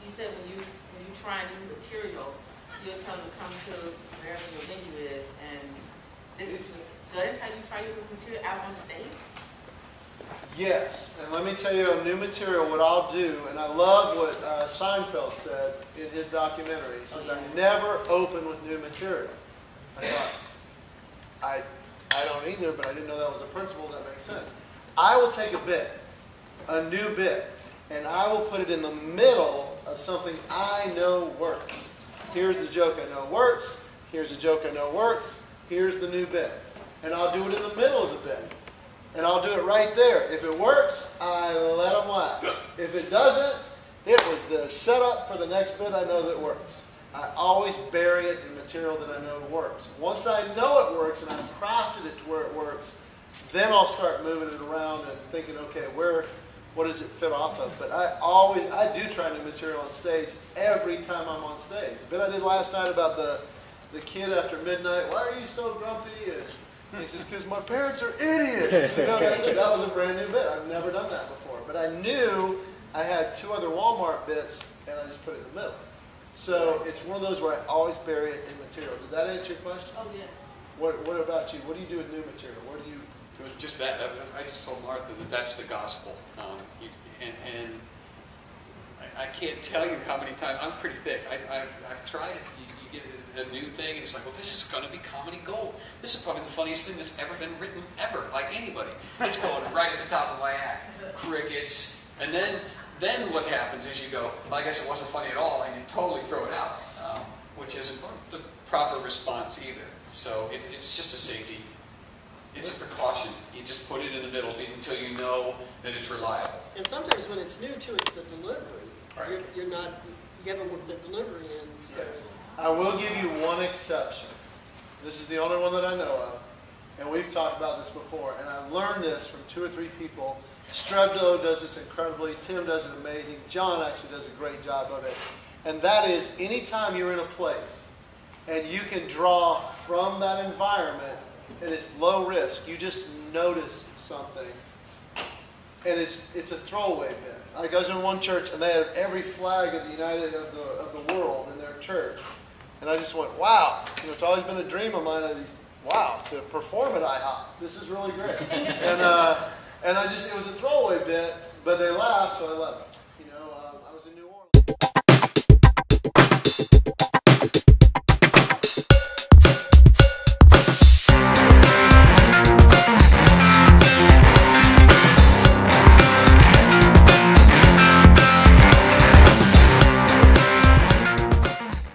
you said when you try new material, you'll tell them to come to wherever your venue is and listen to it. So that's how you try your new material out on the stage? Yes, and let me tell you a new material, what I'll do, and I love what Seinfeld said in his documentary. He says, I never open with new material. I thought, I don't either, but I didn't know that was a principle that makes sense. I will take a new bit, and I will put it in the middle of something I know works. Here's the joke I know works, here's the joke I know works, here's the new bit. And I'll do it in the middle of the bit. And I'll do it right there. If it works, I let them laugh. If it doesn't, it was the setup for the next bit I know that works. I always bury it in material that I know works. Once I know it works and I've crafted it to where it works, then I'll start moving it around and thinking, okay, what does it fit off of? But I do try new material on stage every time I'm on stage. The bit I did last night about the kid after midnight, why are you so grumpy? And he says, because my parents are idiots. You know, that was a brand new bit. I've never done that before. But I knew I had 2 other Walmart bits, and I just put it in the middle. So it's one of those where I always bury it in material. Did that answer your question? Oh, yes. What about you? What do you do with new material? Where do you... Just that. I just told Martha that that's the gospel. And I can't tell you how many times. I'm pretty thick. I've tried it. You get a new thing, and it's like, well, this is going to be comedy gold. This is probably the funniest thing that's ever been written, ever, by anybody. It's going right at the top of my act. Crickets. And then what happens is you go, well, I guess it wasn't funny at all, and you totally throw it out, which isn't the proper response either. So it's just a safety. It's a precaution. You just put it in the middle until you know that it's reliable. And sometimes when it's new, too, it's the delivery. Right. You haven't worked the delivery in. So. I will give you one exception. This is the only one that I know of. And we've talked about this before. And I've learned this from 2 or 3 people. Strebdo does this incredibly. Tim does it amazing. John actually does a great job of it. And that is anytime you're in a place and you can draw from that environment and it's low risk, you just notice something. And it's a throwaway bit. Like I was in one church and they had every flag of the world in their church. And I just went, wow. You know, it's always been a dream of mine to perform at IHOP. This is really great. And it was a throwaway bit, but they laughed, so I left it.